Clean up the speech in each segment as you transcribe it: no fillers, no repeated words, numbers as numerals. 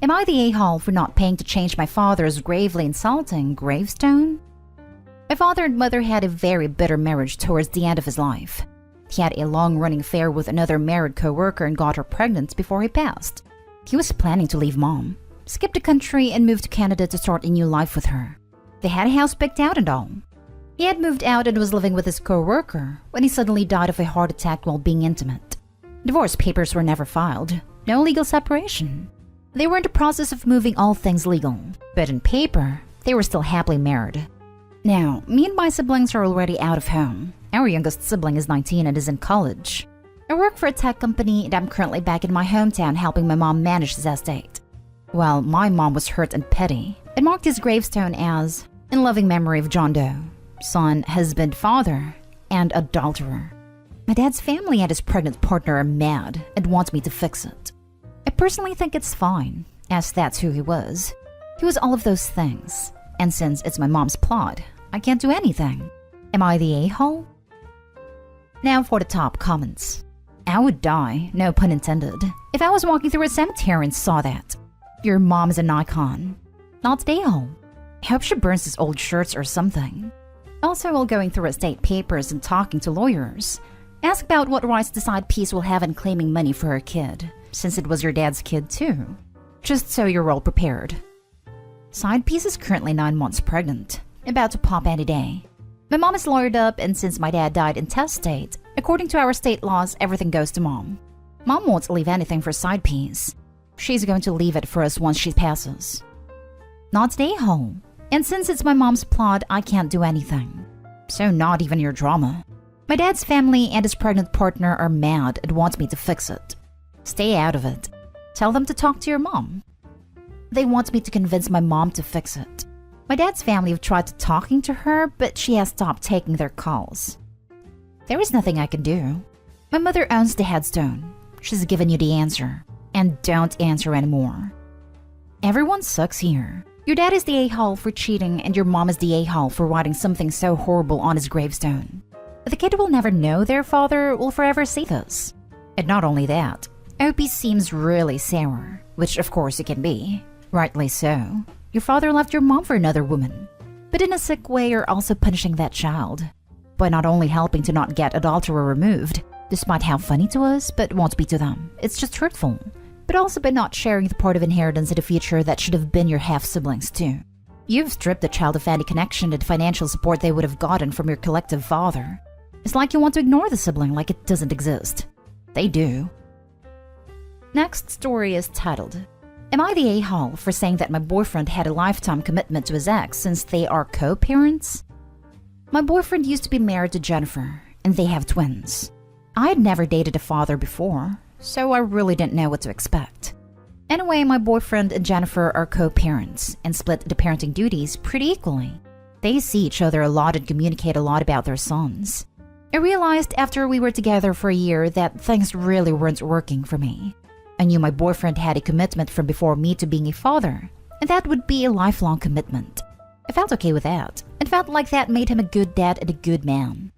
Am I the a-hole for not paying to change my father's gravely insulting gravestone? My father and mother had a very bitter marriage towards the end of his life. He had a long-running affair with another married co-worker and got her pregnant before he passed. He was planning to leave mom, skip the country, and move to Canada to start a new life with her. They had a house picked out and all. He had moved out and was living with his co-worker when he suddenly died of a heart attack while being intimate. Divorce papers were never filed. No legal separation. They were in the process of moving all things legal, but in paper, they were still happily married. Now, me and my siblings are already out of home. Our youngest sibling is 19 and is in college. I work for a tech company and I'm currently back in my hometown helping my mom manage this estate. Well, my mom was hurt and petty and marked his gravestone as, in loving memory of John Doe, son, husband, father, and adulterer. My dad's family and his pregnant partner are mad and want me to fix it. I personally think it's fine, as that's who he was. He was all of those things, and since it's my mom's plot, I can't do anything. Am I the a-hole? Now for the top comments. I would die, no pun intended, if I was walking through a cemetery and saw that. Your mom is an icon, not the a-hole. I hope she burns his old shirts or something. Also, while going through estate papers and talking to lawyers, ask about what rights the side piece will have in claiming money for her kid, since it was your dad's kid too. Just so you're all prepared. Side piece is currently 9 months pregnant, about to pop any day. My mom is lawyered up, and since my dad died intestate, according to our state laws, everything goes to mom. Mom won't leave anything for side piece. She's going to leave it for us once she passes. Not the a-hole. And since it's my mom's plot, I can't do anything. So not even your drama. My dad's family and his pregnant partner are mad and want me to fix it. Stay out of it. Tell them to talk to your mom. They want me to convince my mom to fix it. My dad's family have tried talking to her, but she has stopped taking their calls. There is nothing I can do. My mother owns the headstone. She's given you the answer. And don't answer anymore. Everyone sucks here. Your dad is the a-hole for cheating, and your mom is the a-hole for writing something so horrible on his gravestone. The kid will never know their father will forever see this. And not only that, OP seems really sour, which of course it can be. Rightly so. Your father left your mom for another woman. But in a sick way, you're also punishing that child. By not only helping to not get adulterer removed, despite how funny to us, but won't be to them. It's just hurtful. But also by not sharing the part of inheritance in the future that should have been your half-siblings too. You've stripped the child of any connection and financial support they would have gotten from your collective father. It's like you want to ignore the sibling like it doesn't exist. They do. Next story is titled, Am I the a-hole for saying that my boyfriend had a lifetime commitment to his ex since they are co-parents? My boyfriend used to be married to Jennifer, and they have twins. I had never dated a father before, so I really didn't know what to expect. Anyway, my boyfriend and Jennifer are co-parents and split the parenting duties pretty equally. They see each other a lot and communicate a lot about their sons. I realized after we were together for a year that things really weren't working for me. I knew my boyfriend had a commitment from before me to being a father, and that would be a lifelong commitment. I felt okay with that, and felt like that made him a good dad and a good man.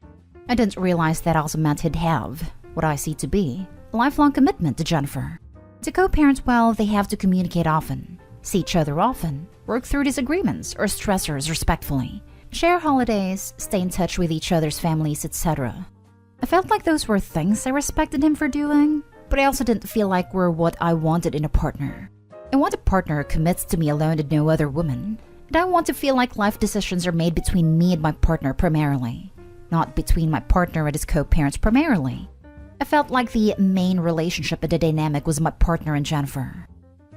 I didn't realize that also meant he'd have, what I see to be, a lifelong commitment to Jennifer. To co-parent well, they have to communicate often, see each other often, work through disagreements or stressors respectfully, share holidays, stay in touch with each other's families, etc. I felt like those were things I respected him for doing, but I also didn't feel like were what I wanted in a partner. I want a partner who commits to me alone and no other woman, and I want to feel like life decisions are made between me and my partner primarily, not between my partner and his co-parents primarily. I felt like the main relationship and the dynamic was my partner and Jennifer.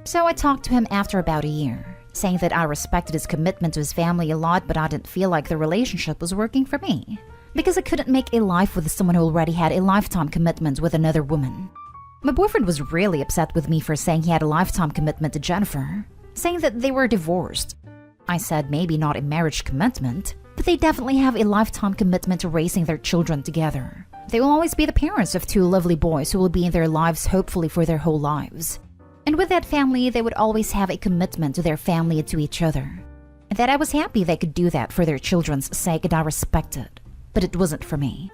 So I talked to him after about a year, saying that I respected his commitment to his family a lot, but I didn't feel like the relationship was working for me, because I couldn't make a life with someone who already had a lifetime commitment with another woman. My boyfriend was really upset with me for saying he had a lifetime commitment to Jennifer, saying that they were divorced. I said maybe not a marriage commitment, but they definitely have a lifetime commitment to raising their children together. They will always be the parents of two lovely boys who will be in their lives hopefully for their whole lives. And with that family, they would always have a commitment to their family and to each other. And that I was happy they could do that for their children's sake, and I respected. But it wasn't for me.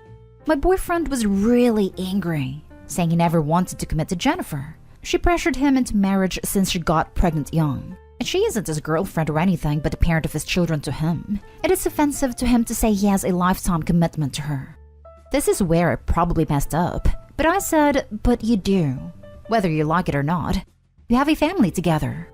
My boyfriend was really angry, saying he never wanted to commit to Jennifer, She pressured him into marriage since she got pregnant young. And she isn't his girlfriend or anything but a parent of his children to him. It is offensive to him to say he has a lifetime commitment to her. This is where I probably messed up. But I said, but you do. Whether you like it or not. You have a family together.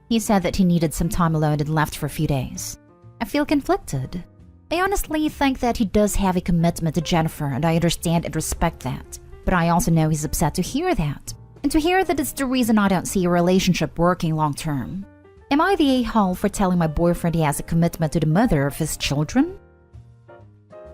He said that he needed some time alone and left for a few days. I feel conflicted. I honestly think that he does have a commitment to Jennifer, and I understand and respect that. But I also know he's upset to hear that. And to hear that it's the reason I don't see a relationship working long term. Am I the a-hole for telling my boyfriend he has a commitment to the mother of his children?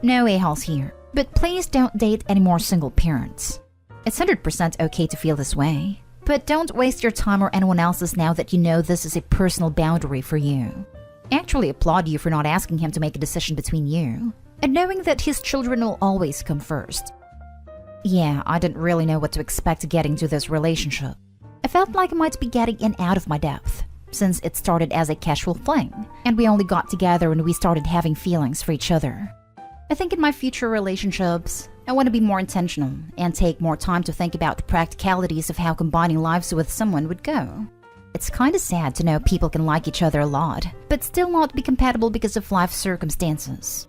No a-holes here, but please don't date any more single parents. It's 100% okay to feel this way, but don't waste your time or anyone else's now that you know this is a personal boundary for you. I actually applaud you for not asking him to make a decision between you, and knowing that his children will always come first. Yeah, I didn't really know what to expect getting to this relationship. I felt like I might be getting in out of my depth, since it started as a casual fling, and we only got together when we started having feelings for each other. I think in my future relationships, I want to be more intentional and take more time to think about the practicalities of how combining lives with someone would go. It's kinda sad to know people can like each other a lot, but still not be compatible because of life circumstances.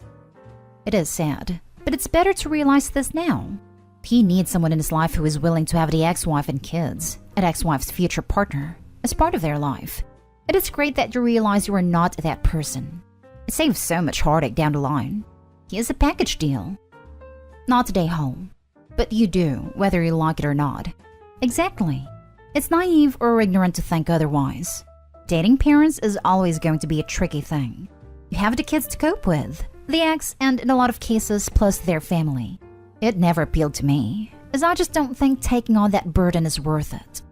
It is sad, but it's better to realize this now. He needs someone in his life who is willing to have the ex-wife and kids, an ex-wife's future partner, as part of their life. It is great that you realize you are not that person. It saves so much heartache down the line. He is a package deal. Not today home. But you do, whether you like it or not. Exactly. It's naive or ignorant to think otherwise. Dating parents is always going to be a tricky thing. You have the kids to cope with, the ex, and in a lot of cases, plus their family. It never appealed to me, as I just don't think taking on that burden is worth it.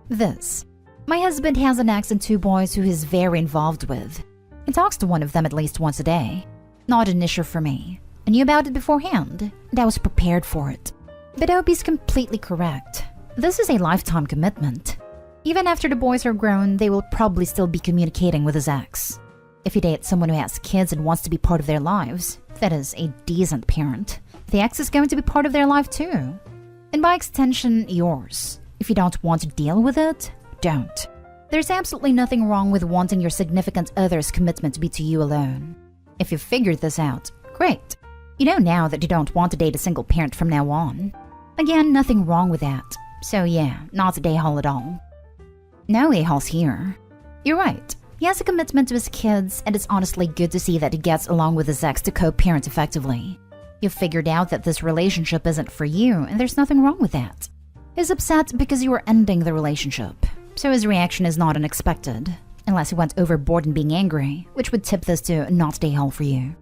This. My husband has an ex and 2 boys who he's very involved with. He talks to one of them at least once a day. Not an issue for me. I knew about it beforehand, and I was prepared for it. But Opie's completely correct. This is a lifetime commitment. Even after the boys are grown, they will probably still be communicating with his ex. If he dates someone who has kids and wants to be part of their lives, that is, a decent parent, the ex is going to be part of their life too. And by extension, yours. If you don't want to deal with it, don't. There's absolutely nothing wrong with wanting your significant other's commitment to be to you alone. If you've figured this out, great. You know now that you don't want to date a single parent from now on. Again, nothing wrong with that. So yeah, not a day-hole at all. No a-holes here. You're right. He has a commitment to his kids, and it's honestly good to see that he gets along with his ex to co-parent effectively. You've figured out that this relationship isn't for you, and there's nothing wrong with that. He's upset because you are ending the relationship, so his reaction is not unexpected, unless he went overboard in being angry, which would tip this to not a day-hole for you.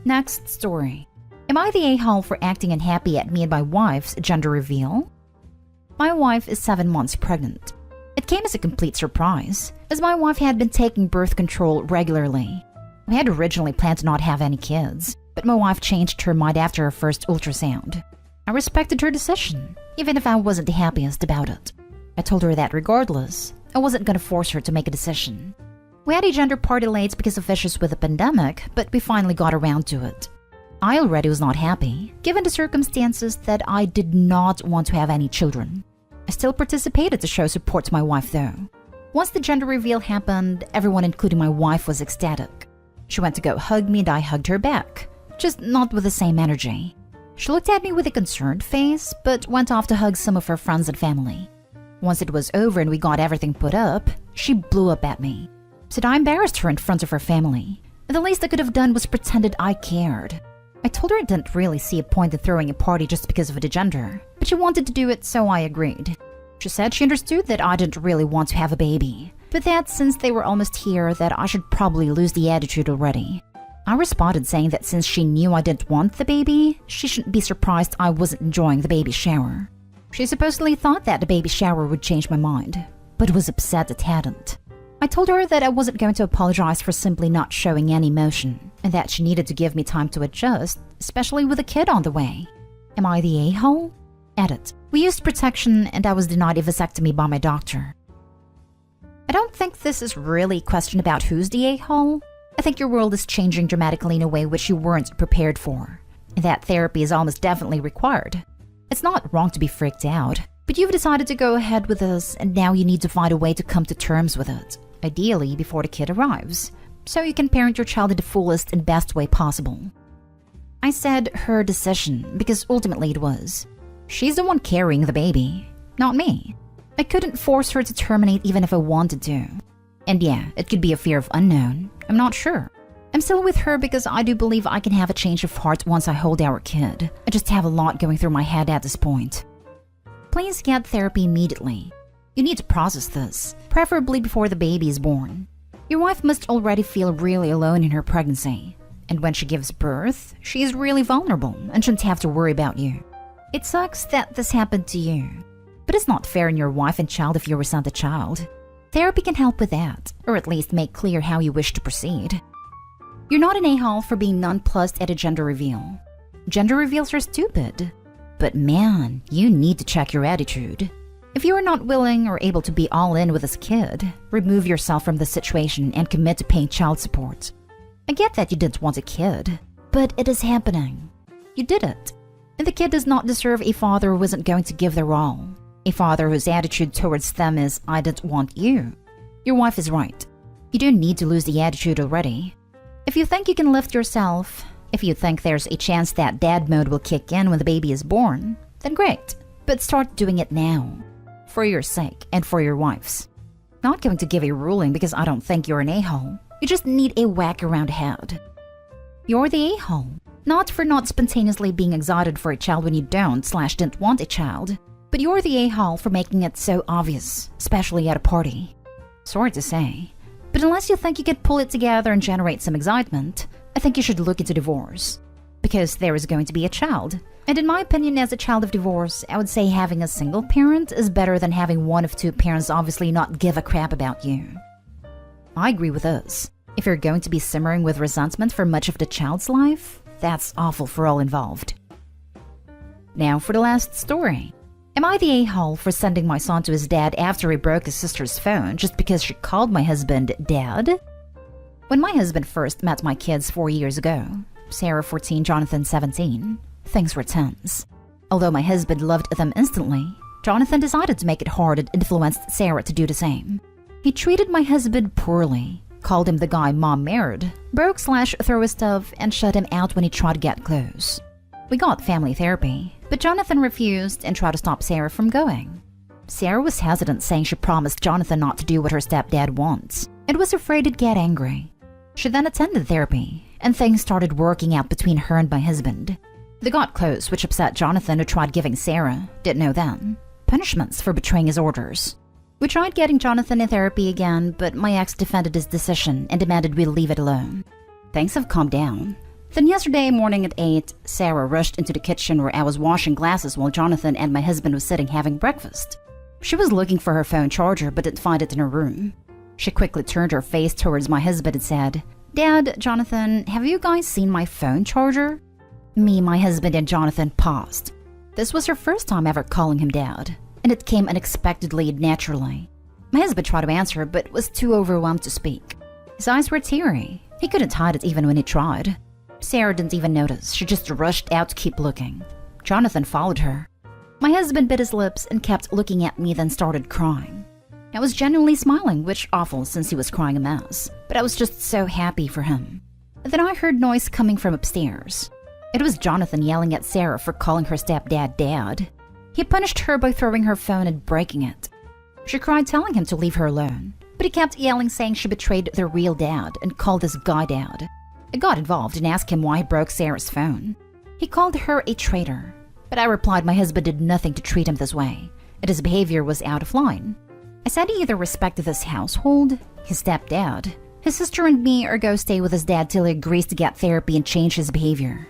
Next story. Am I the a-hole for acting unhappy at me and my wife's gender reveal? My wife is 7 months pregnant. It came as a complete surprise, as my wife had been taking birth control regularly. We had originally planned to not have any kids, but my wife changed her mind after her first ultrasound. I respected her decision, even if I wasn't the happiest about it. I told her that regardless, I wasn't going to force her to make a decision. We had a gender party late because of issues with the pandemic, but we finally got around to it. I already was not happy, given the circumstances that I did not want to have any children. I still participated to show support to my wife though. Once the gender reveal happened, everyone including my wife was ecstatic. She went to go hug me and I hugged her back, just not with the same energy. She looked at me with a concerned face, but went off to hug some of her friends and family. Once it was over and we got everything put up, she blew up at me. Said I embarrassed her in front of her family. The least I could have done was pretended I cared. I told her I didn't really see a point in throwing a party just because of the gender, but she wanted to do it, so I agreed. She said she understood that I didn't really want to have a baby, but that since they were almost here that I should probably lose the attitude already. I responded saying that since she knew I didn't want the baby, she shouldn't be surprised I wasn't enjoying the baby shower. She supposedly thought that the baby shower would change my mind, but was upset it hadn't. I told her that I wasn't going to apologize for simply not showing any emotion, and that she needed to give me time to adjust, especially with a kid on the way. Am I the a-hole? Edit. We used protection and I was denied a vasectomy by my doctor. I don't think this is really a question about who's the a-hole. I think your world is changing dramatically in a way which you weren't prepared for, and that therapy is almost definitely required. It's not wrong to be freaked out, But you've decided to go ahead with this, and now you need to find a way to come to terms with it, ideally before the kid arrives, so you can parent your child in the fullest and best way possible. I said her decision because ultimately it was. She's the one carrying the baby, not me. I couldn't force her to terminate even if I wanted to. And yeah, it could be a fear of unknown. I'm not sure. I'm still with her because I do believe I can have a change of heart once I hold our kid. I just have a lot going through my head at this point. Please get therapy immediately. You need to process this, preferably before the baby is born. Your wife must already feel really alone in her pregnancy. And when she gives birth, she is really vulnerable and shouldn't have to worry about you. It sucks that this happened to you. But it's not fair on your wife and child if you resent the child. Therapy can help with that, or at least make clear how you wish to proceed. You're not an a-hole for being nonplussed at a gender reveal. Gender reveals are stupid. But man, you need to check your attitude. If you are not willing or able to be all in with this kid, remove yourself from the situation and commit to paying child support. I get that you didn't want a kid, but it is happening. You did it. And the kid does not deserve a father who isn't going to give their all. A father whose attitude towards them is, I didn't want you. Your wife is right. You don't need to lose the attitude already. If you think you can lift yourself, if you think there's a chance that dad mode will kick in when the baby is born, then great. But start doing it now. For your sake and for your wife's. Not going to give a ruling because I don't think you're an a-hole. You just need a whack around head. You're the a-hole. Not for not spontaneously being excited for a child when you didn't want a child. But you're the a-hole for making it so obvious, especially at a party. Sorry to say. But unless you think you could pull it together and generate some excitement, I think you should look into divorce. Because there is going to be a child. And in my opinion, as a child of divorce, I would say having a single parent is better than having one of two parents obviously not give a crap about you. I agree with this. If you're going to be simmering with resentment for much of the child's life, that's awful for all involved. Now for the last story. Am I the a-hole for sending my son to his dad after he broke his sister's phone just because she called my husband Dad? When my husband first met my kids 4 years ago, Sarah 14, Jonathan 17, things were tense. Although my husband loved them instantly, Jonathan decided to make it hard and influenced Sarah to do the same. He treated my husband poorly, called him the guy mom married, broke/threw his stuff, and shut him out when he tried to get close. We got family therapy, but Jonathan refused and tried to stop Sarah from going. Sarah was hesitant, saying she promised Jonathan not to do what her stepdad wants, and was afraid he'd get angry. She then attended therapy, and things started working out between her and my husband. They got close, which upset Jonathan, who tried giving Sarah, didn't know then, punishments for betraying his orders. We tried getting Jonathan in therapy again, but my ex defended his decision and demanded we leave it alone. Things have calmed down. Then yesterday morning at 8, Sarah rushed into the kitchen where I was washing glasses while Jonathan and my husband was sitting having breakfast. She was looking for her phone charger but didn't find it in her room. She quickly turned her face towards my husband and said, Dad, Jonathan, have you guys seen my phone charger? Me, my husband, and Jonathan paused. This was her first time ever calling him Dad, and it came unexpectedly and naturally. My husband tried to answer but was too overwhelmed to speak. His eyes were teary. He couldn't hide it even when he tried. Sarah didn't even notice. She just rushed out to keep looking. Jonathan followed her. My husband bit his lips and kept looking at me, then started crying. I was genuinely smiling, which awful since he was crying a mess, but I was just so happy for him. Then I heard noise coming from upstairs. It was Jonathan yelling at Sarah for calling her stepdad Dad. He punished her by throwing her phone and breaking it. She cried, telling him to leave her alone, but he kept yelling, saying she betrayed their real dad and called this guy Dad. I got involved and asked him why he broke Sarah's phone. He called her a traitor, but I replied my husband did nothing to treat him this way, and his behavior was out of line. I said he either respected this household, his stepdad, his sister and me, or go stay with his dad till he agrees to get therapy and change his behavior.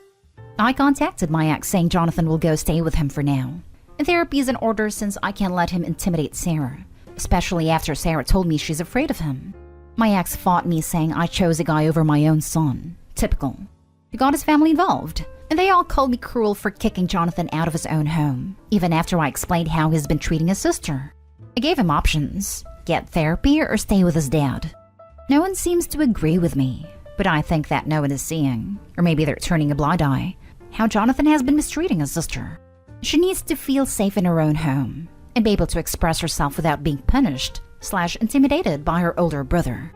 I contacted my ex saying Jonathan will go stay with him for now. And therapy is in order since I can't let him intimidate Sarah, especially after Sarah told me she's afraid of him. My ex fought me saying I chose a guy over my own son. Typical. He got his family involved, and they all called me cruel for kicking Jonathan out of his own home, even after I explained how he's been treating his sister. I gave him options: get therapy or stay with his dad. No one seems to agree with me, but I think that no one is seeing, or maybe they're turning a blind eye, how Jonathan has been mistreating his sister. She needs to feel safe in her own home, and be able to express herself without being punished/intimidated by her older brother.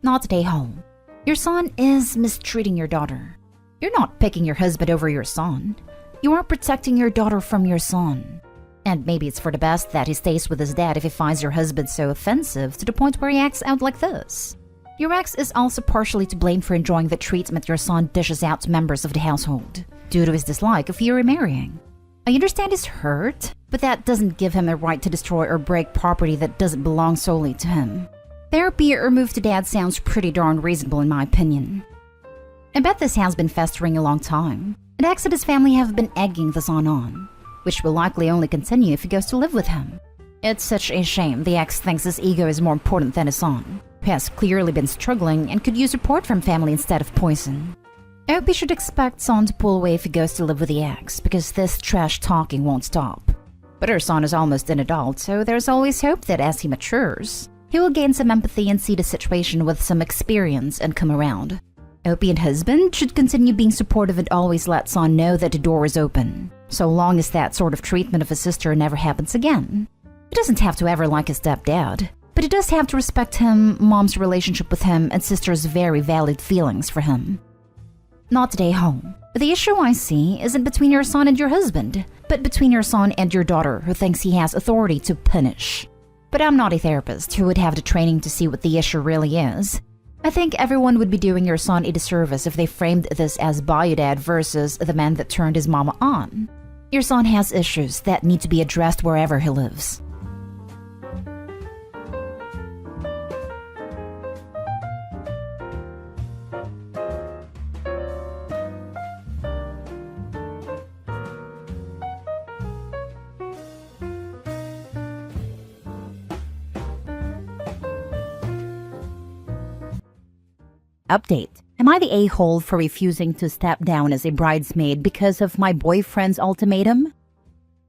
Not today, home. Your son is mistreating your daughter. You're not picking your husband over your son. You are protecting your daughter from your son. And maybe it's for the best that he stays with his dad if he finds your husband so offensive to the point where he acts out like this. Your ex is also partially to blame for enjoying the treatment your son dishes out to members of the household, due to his dislike of you remarrying. I understand he's hurt, but that doesn't give him the right to destroy or break property that doesn't belong solely to him. Therapy or move to dad sounds pretty darn reasonable in my opinion. I bet this has been festering a long time. The ex and his family have been egging the son on, which will likely only continue if he goes to live with him. It's such a shame the ex thinks his ego is more important than his son, who has clearly been struggling and could use support from family instead of poison. I hope he should expect son to pull away if he goes to live with the ex, because this trash talking won't stop. But her son is almost an adult, so there's always hope that as he matures, he will gain some empathy and see the situation with some experience and come around. Opie and husband should continue being supportive and always let son know that the door is open, so long as that sort of treatment of his sister never happens again. He doesn't have to ever like his stepdad, but he does have to respect him, mom's relationship with him, and sister's very valid feelings for him. Not today, home. The issue I see isn't between your son and your husband, but between your son and your daughter who thinks he has authority to punish. But I'm not a therapist who would have the training to see what the issue really is. I think everyone would be doing your son a disservice if they framed this as bio-dad versus the man that turned his mama on. Your son has issues that need to be addressed wherever he lives. Update. Am I the a-hole for refusing to step down as a bridesmaid because of my boyfriend's ultimatum?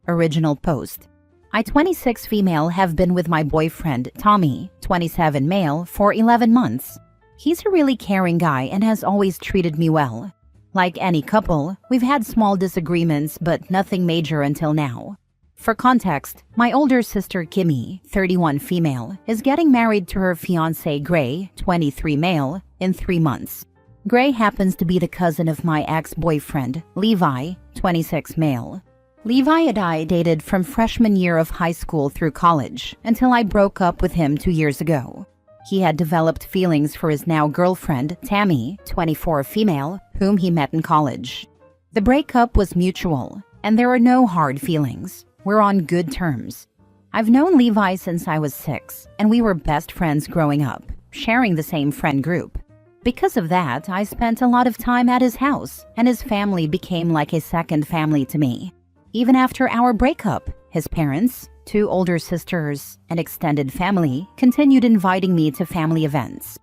Original post. I, 26 female, have been with my boyfriend, Tommy, 27 male, for 11 months. He's a really caring guy and has always treated me well. Like any couple, we've had small disagreements, but nothing major until now. For context, my older sister Kimmy, 31 female, is getting married to her fiancé Gray, 23 male, in 3 months. Gray happens to be the cousin of my ex-boyfriend, Levi, 26 male. Levi and I dated from freshman year of high school through college, until I broke up with him 2 years ago. He had developed feelings for his now girlfriend, Tammy, 24 female, whom he met in college. The breakup was mutual, and there are no hard feelings. We're on good terms. I've known Levi since I was 6, and we were best friends growing up, sharing the same friend group. Because of that, I spent a lot of time at his house, and his family became like a second family to me. Even after our breakup, his parents, 2 older sisters, and extended family continued inviting me to family events.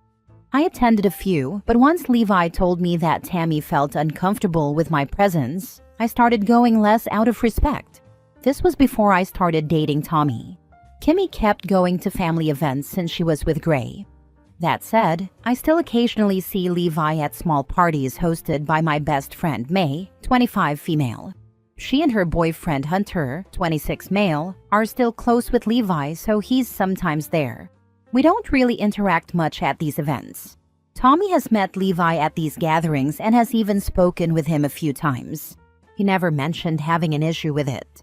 I attended a few, but once Levi told me that Tammy felt uncomfortable with my presence, I started going less out of respect. This was before I started dating Tommy. Kimmy kept going to family events since she was with Gray. That said, I still occasionally see Levi at small parties hosted by my best friend May, 25 female. She and her boyfriend Hunter, 26 male, are still close with Levi, so he's sometimes there. We don't really interact much at these events. Tommy has met Levi at these gatherings and has even spoken with him a few times. He never mentioned having an issue with it.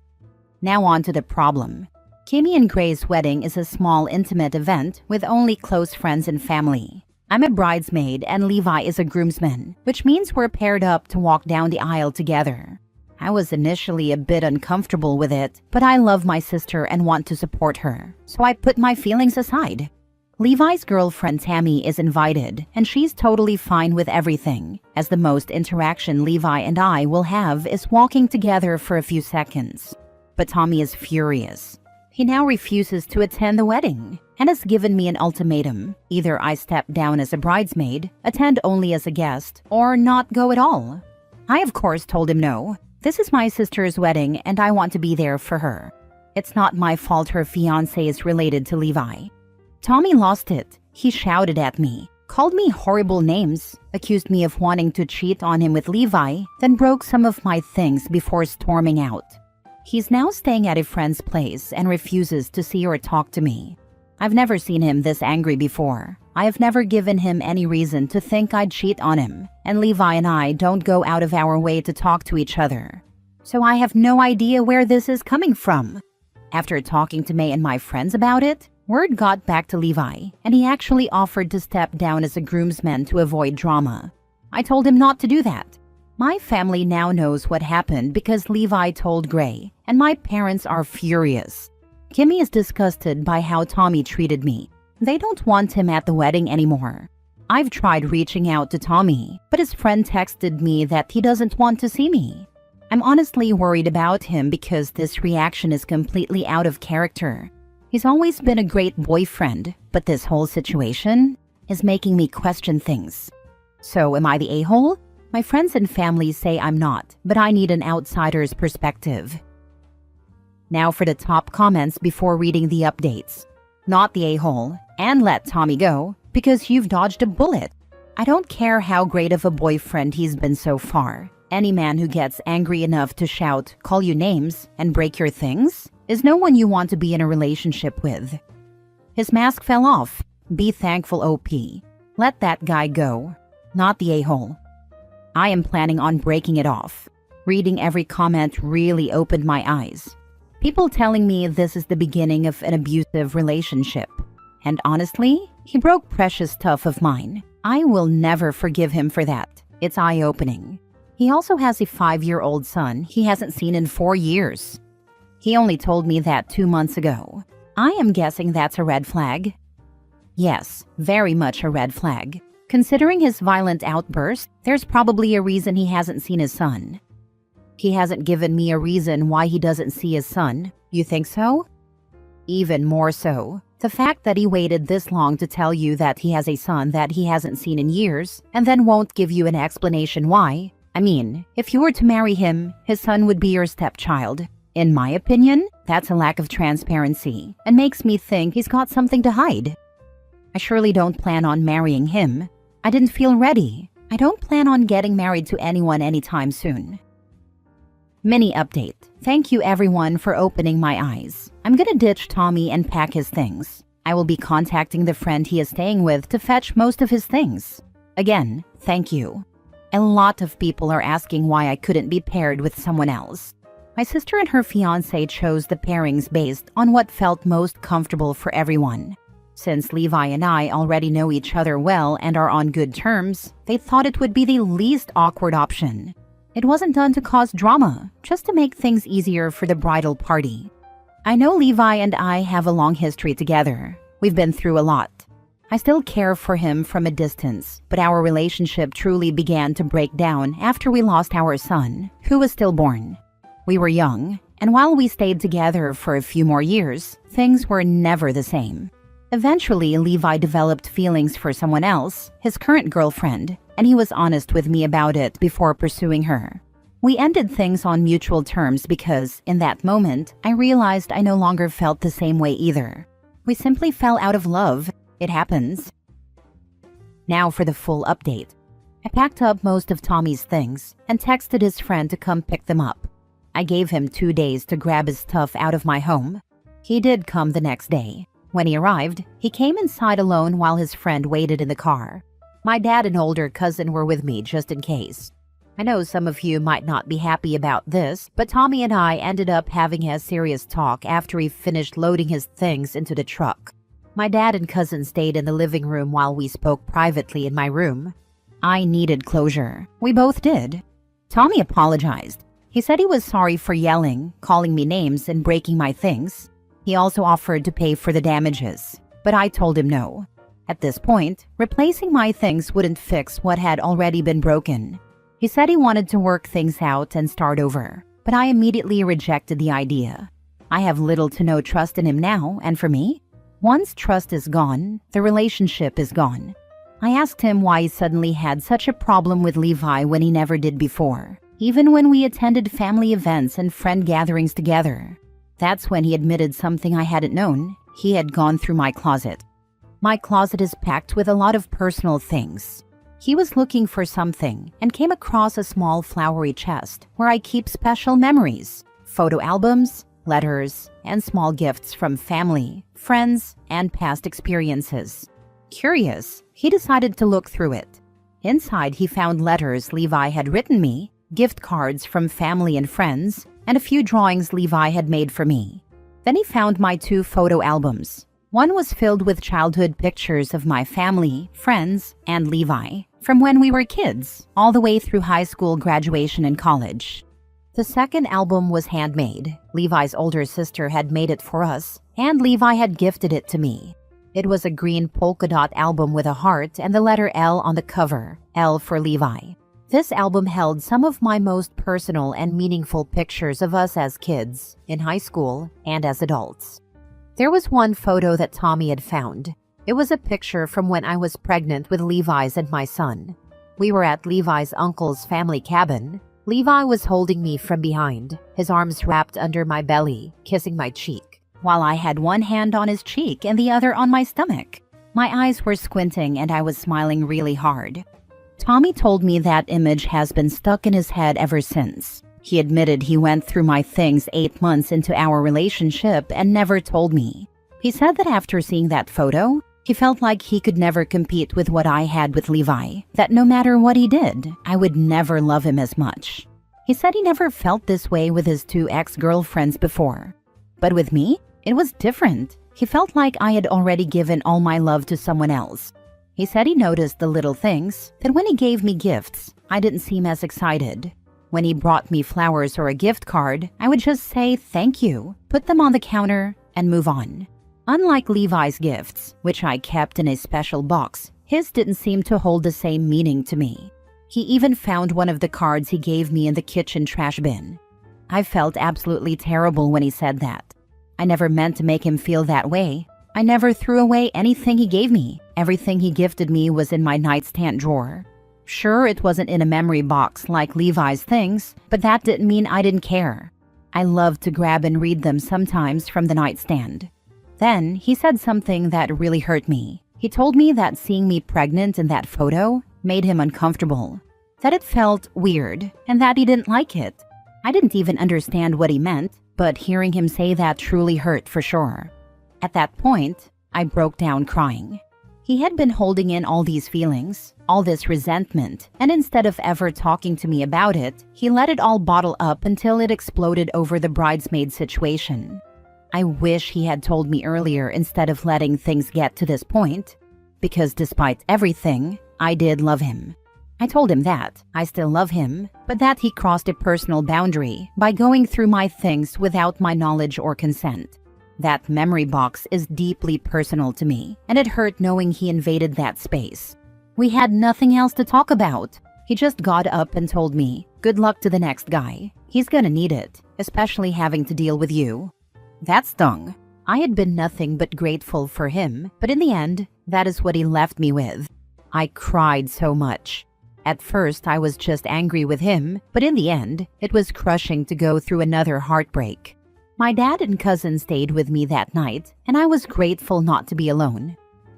Now on to the problem. Kimmy and Gray's wedding is a small, intimate event with only close friends and family. I'm a bridesmaid and Levi is a groomsman, which means we're paired up to walk down the aisle together. I was initially a bit uncomfortable with it, but I love my sister and want to support her, so I put my feelings aside. Levi's girlfriend Tammy is invited, and she's totally fine with everything, as the most interaction Levi and I will have is walking together for a few seconds. But Tommy is furious. He now refuses to attend the wedding and has given me an ultimatum. Either I step down as a bridesmaid, attend only as a guest, or not go at all. I of course told him no. This is my sister's wedding and I want to be there for her. It's not my fault her fiancé is related to Levi. Tommy lost it. He shouted at me, called me horrible names, accused me of wanting to cheat on him with Levi, then broke some of my things before storming out. He's now staying at a friend's place and refuses to see or talk to me. I've never seen him this angry before. I have never given him any reason to think I'd cheat on him, and Levi and I don't go out of our way to talk to each other. So I have no idea where this is coming from. After talking to May and my friends about it, word got back to Levi, and he actually offered to step down as a groomsman to avoid drama. I told him not to do that. My family now knows what happened because Levi told Gray, and my parents are furious. Kimmy is disgusted by how Tommy treated me. They don't want him at the wedding anymore. I've tried reaching out to Tommy, but his friend texted me that he doesn't want to see me. I'm honestly worried about him because this reaction is completely out of character. He's always been a great boyfriend, but this whole situation is making me question things. So am I the a-hole? My friends and family say I'm not, but I need an outsider's perspective. Now for the top comments before reading the updates. Not the a-hole, and let Tommy go, because you've dodged a bullet. I don't care how great of a boyfriend he's been so far. Any man who gets angry enough to shout, call you names, and break your things is no one you want to be in a relationship with. His mask fell off. Be thankful, OP. Let that guy go. Not the a-hole. I am planning on breaking it off. Reading every comment really opened my eyes. People telling me this is the beginning of an abusive relationship. And honestly, he broke precious stuff of mine. I will never forgive him for that. It's eye-opening. He also has a 5-year-old son he hasn't seen in 4 years. He only told me that 2 months ago. I am guessing that's a red flag. Yes, very much a red flag. Considering his violent outburst, there's probably a reason he hasn't seen his son. He hasn't given me a reason why he doesn't see his son. You think so? Even more so, the fact that he waited this long to tell you that he has a son that he hasn't seen in years and then won't give you an explanation why. I mean, if you were to marry him, his son would be your stepchild. In my opinion, that's a lack of transparency and makes me think he's got something to hide. I surely don't plan on marrying him. I didn't feel ready. I don't plan on getting married to anyone anytime soon. Mini update. Thank you everyone for opening my eyes. I'm gonna ditch Tommy and pack his things. I will be contacting the friend he is staying with to fetch most of his things. Again, thank you. A lot of people are asking why I couldn't be paired with someone else. My sister and her fiancé chose the pairings based on what felt most comfortable for everyone. Since Levi and I already know each other well and are on good terms, they thought it would be the least awkward option. It wasn't done to cause drama, just to make things easier for the bridal party. I know Levi and I have a long history together. We've been through a lot. I still care for him from a distance, but our relationship truly began to break down after we lost our son, who was stillborn. We were young, and while we stayed together for a few more years, things were never the same. Eventually, Levi developed feelings for someone else, his current girlfriend, and he was honest with me about it before pursuing her. We ended things on mutual terms because, in that moment, I realized I no longer felt the same way either. We simply fell out of love. It happens. Now for the full update. I packed up most of Tommy's things and texted his friend to come pick them up. I gave him 2 days to grab his stuff out of my home. He did come the next day. When he arrived, he came inside alone while his friend waited in the car. My dad and older cousin were with me just in case. I know some of you might not be happy about this, but Tommy and I ended up having a serious talk after he finished loading his things into the truck. My dad and cousin stayed in the living room while we spoke privately in my room. I needed closure. We both did. Tommy apologized. He said he was sorry for yelling, calling me names, and breaking my things. He also offered to pay for the damages, but I told him no. At this point, replacing my things wouldn't fix what had already been broken. He said he wanted to work things out and start over, but I immediately rejected the idea. I have little to no trust in him now, and for me, once trust is gone, the relationship is gone. I asked him why he suddenly had such a problem with Levi when he never did before, even when we attended family events and friend gatherings together. That's when he admitted something I hadn't known. He had gone through my closet. My closet is packed with a lot of personal things. He was looking for something and came across a small flowery chest where I keep special memories. photo albums, letters, and small gifts from family, friends, and past experiences. Curious, he decided to look through it. Inside, he found letters Levi had written me, gift cards from family and friends, and a few drawings Levi had made for me. Then he found my 2 photo albums. One was filled with childhood pictures of my family, friends, and Levi, from when we were kids, all the way through high school graduation and college. The second album was handmade. Levi's older sister had made it for us, and Levi had gifted it to me. It was a green polka dot album with a heart and the letter L on the cover, L for Levi. This album held some of my most personal and meaningful pictures of us as kids, in high school, and as adults. There was one photo that Tommy had found. It was a picture from when I was pregnant with Levi's and my son. We were at Levi's uncle's family cabin. Levi was holding me from behind, his arms wrapped under my belly, kissing my cheek, while I had one hand on his cheek and the other on my stomach. My eyes were squinting and I was smiling really hard. Tommy told me that image has been stuck in his head ever since. He admitted he went through my things 8 months into our relationship and never told me. He said that after seeing that photo, he felt like he could never compete with what I had with Levi, that no matter what he did, I would never love him as much. He said he never felt this way with his 2 ex-girlfriends before. But with me, it was different. He felt like I had already given all my love to someone else. He said he noticed the little things, that when he gave me gifts, I didn't seem as excited. When he brought me flowers or a gift card, I would just say thank you, put them on the counter, and move on. Unlike Levi's gifts, which I kept in a special box, his didn't seem to hold the same meaning to me. He even found one of the cards he gave me in the kitchen trash bin. I felt absolutely terrible when he said that. I never meant to make him feel that way. I never threw away anything he gave me. Everything he gifted me was in my nightstand drawer. Sure, it wasn't in a memory box like Levi's things, but that didn't mean I didn't care. I loved to grab and read them sometimes from the nightstand. Then, he said something that really hurt me. He told me that seeing me pregnant in that photo made him uncomfortable, that it felt weird, and that he didn't like it. I didn't even understand what he meant, but hearing him say that truly hurt for sure. At that point, I broke down crying. He had been holding in all these feelings, all this resentment, and instead of ever talking to me about it, he let it all bottle up until it exploded over the bridesmaid situation. I wish he had told me earlier instead of letting things get to this point, because despite everything, I did love him. I told him that I still love him, but that he crossed a personal boundary by going through my things without my knowledge or consent. That memory box is deeply personal to me, and it hurt knowing he invaded that space. We had nothing else to talk about. He just got up and told me, "Good luck to the next guy. He's gonna need it, especially having to deal with you." That stung. I had been nothing but grateful for him, but in the end, that is what he left me with. I cried so much. At first, I was just angry with him, but in the end, it was crushing to go through another heartbreak. My dad and cousin stayed with me that night, and I was grateful not to be alone.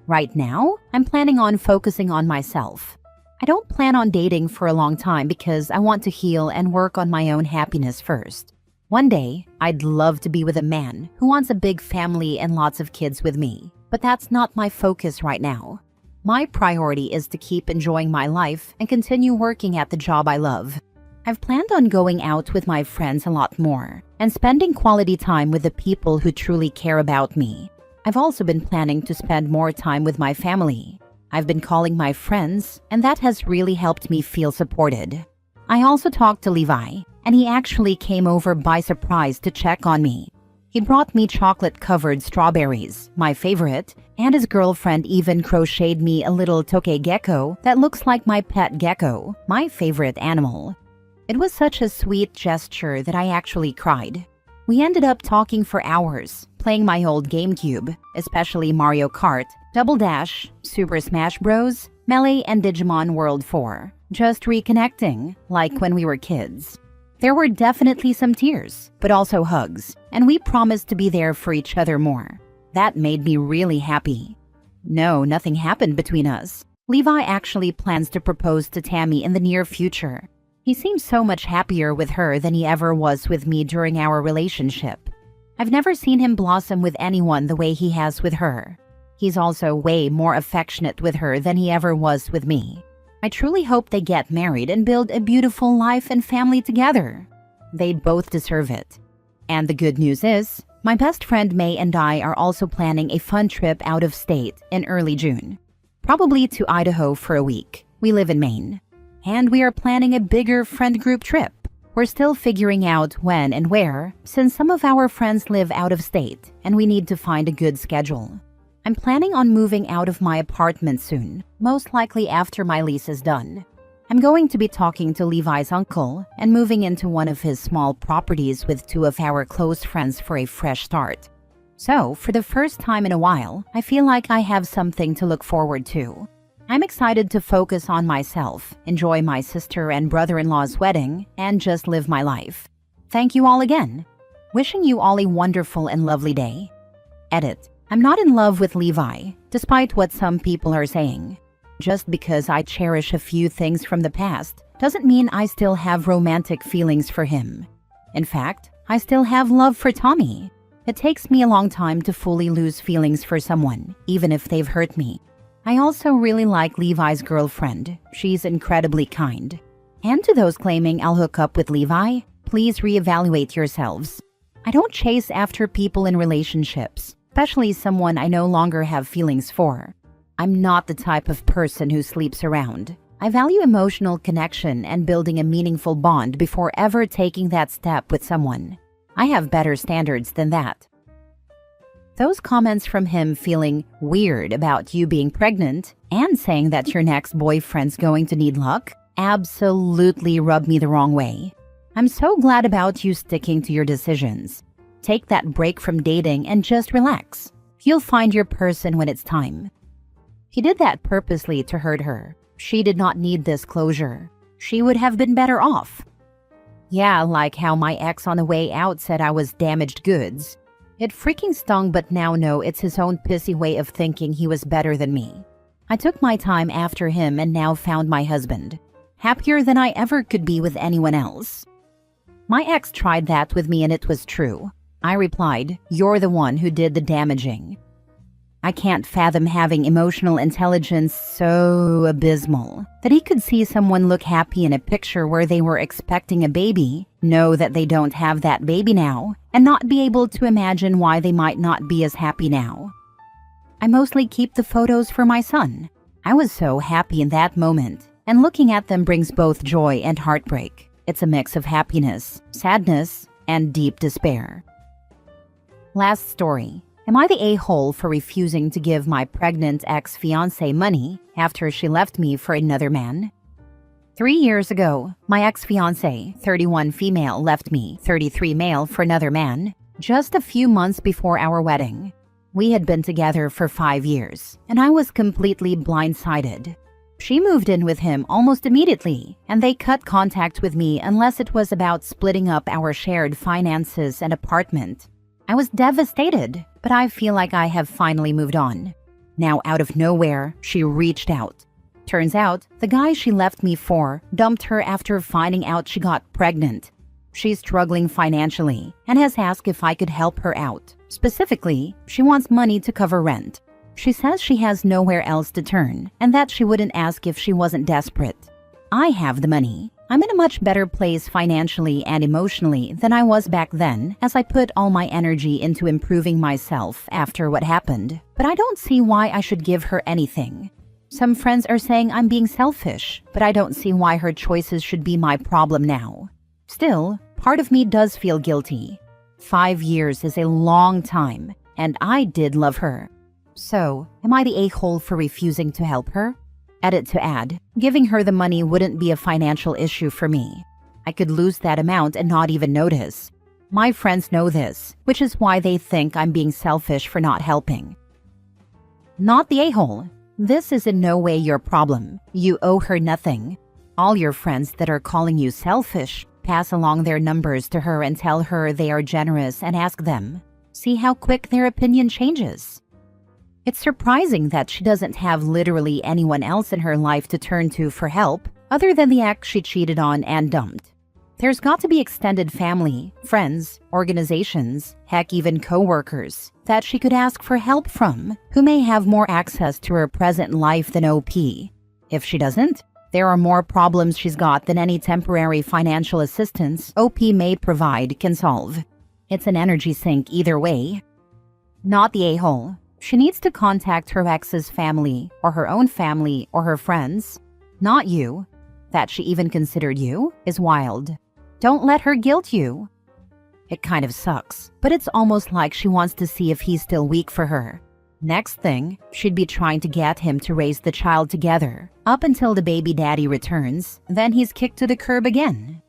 Right now, I'm planning on focusing on myself. I don't plan on dating for a long time because I want to heal and work on my own happiness first. One day, I'd love to be with a man who wants a big family and lots of kids with me, but that's not my focus right now. My priority is to keep enjoying my life and continue working at the job I love. I've planned on going out with my friends a lot more and spending quality time with the people who truly care about me. I've also been planning to spend more time with my family. I've been calling my friends, and that has really helped me feel supported. I also talked to Levi, and he actually came over by surprise to check on me. He brought me chocolate-covered strawberries, my favorite, and his girlfriend even crocheted me a little toque gecko that looks like my pet gecko, my favorite animal. It was such a sweet gesture that I actually cried. We ended up talking for hours, playing my old GameCube, especially Mario Kart, Double Dash, Super Smash Bros., Melee, and Digimon World 4. Just reconnecting, like when we were kids. There were definitely some tears, but also hugs, and we promised to be there for each other more. That made me really happy. No, nothing happened between us. Levi actually plans to propose to Tammy in the near future. He seems so much happier with her than he ever was with me during our relationship. I've never seen him blossom with anyone the way he has with her. He's also way more affectionate with her than he ever was with me. I truly hope they get married and build a beautiful life and family together. They both deserve it. And the good news is, my best friend May and I are also planning a fun trip out of state in early June. Probably to Idaho for a week. We live in Maine. And we are planning a bigger friend group trip. We're still figuring out when and where, since some of our friends live out of state and we need to find a good schedule. I'm planning on moving out of my apartment soon, most likely after my lease is done. I'm going to be talking to Levi's uncle and moving into one of his small properties with two of our close friends for a fresh start. So, for the first time in a while, I feel like I have something to look forward to. I'm excited to focus on myself, enjoy my sister and brother-in-law's wedding, and just live my life. Thank you all again. Wishing you all a wonderful and lovely day. Edit. I'm not in love with Levi, despite what some people are saying. Just because I cherish a few things from the past doesn't mean I still have romantic feelings for him. In fact, I still have love for Tommy. It takes me a long time to fully lose feelings for someone, even if they've hurt me. I also really like Levi's girlfriend. She's incredibly kind. And to those claiming I'll hook up with Levi, please reevaluate yourselves. I don't chase after people in relationships, especially someone I no longer have feelings for. I'm not the type of person who sleeps around. I value emotional connection and building a meaningful bond before ever taking that step with someone. I have better standards than that. Those comments from him feeling weird about you being pregnant and saying that your next boyfriend's going to need luck absolutely rubbed me the wrong way. I'm so glad about you sticking to your decisions. Take that break from dating and just relax. You'll find your person when it's time. He did that purposely to hurt her. She did not need this closure. She would have been better off. Yeah, like how my ex on the way out said I was damaged goods. It freaking stung, but now know it's his own pissy way of thinking he was better than me. I took my time after him and now found my husband. Happier than I ever could be with anyone else. My ex tried that with me and it was true. I replied, "You're the one who did the damaging." I can't fathom having emotional intelligence so abysmal that he could see someone look happy in a picture where they were expecting a baby, know that they don't have that baby now, and not be able to imagine why they might not be as happy now. I mostly keep the photos for my son. I was so happy in that moment, and looking at them brings both joy and heartbreak. It's a mix of happiness, sadness, and deep despair. Last story. Am I the a-hole for refusing to give my pregnant ex-fiancé money after she left me for another man? 3 years ago, my ex-fiancé, 31 female, left me, 33 male, for another man, just a few months before our wedding. We had been together for 5 years, and I was completely blindsided. She moved in with him almost immediately, and they cut contact with me unless it was about splitting up our shared finances and apartment. I was devastated, but I feel like I have finally moved on. Now, out of nowhere, she reached out. Turns out, the guy she left me for dumped her after finding out she got pregnant. She's struggling financially and has asked if I could help her out. Specifically, she wants money to cover rent. She says she has nowhere else to turn and that she wouldn't ask if she wasn't desperate. I have the money. I'm in a much better place financially and emotionally than I was back then, as I put all my energy into improving myself after what happened. But I don't see why I should give her anything. Some friends are saying I'm being selfish, but I don't see why her choices should be my problem now. Still, part of me does feel guilty. 5 years is a long time, and I did love her. So, am I the a-hole for refusing to help her? Edit to add, giving her the money wouldn't be a financial issue for me. I could lose that amount and not even notice. My friends know this, which is why they think I'm being selfish for not helping. Not the a-hole. This is in no way your problem. You owe her nothing. All your friends that are calling you selfish, pass along their numbers to her and tell her they are generous and ask them. See how quick their opinion changes. It's surprising that she doesn't have literally anyone else in her life to turn to for help, other than the ex she cheated on and dumped. There's got to be extended family, friends, organizations, heck even co-workers that she could ask for help from, who may have more access to her present life than OP. If she doesn't, there are more problems she's got than any temporary financial assistance OP may provide can solve. It's an energy sink either way. Not the a-hole. She needs to contact her ex's family, or her own family, or her friends. Not you. That she even considered you is wild. Don't let her guilt you. It kind of sucks, but it's almost like she wants to see if he's still weak for her. Next thing, she'd be trying to get him to raise the child together, up until the baby daddy returns, then he's kicked to the curb again.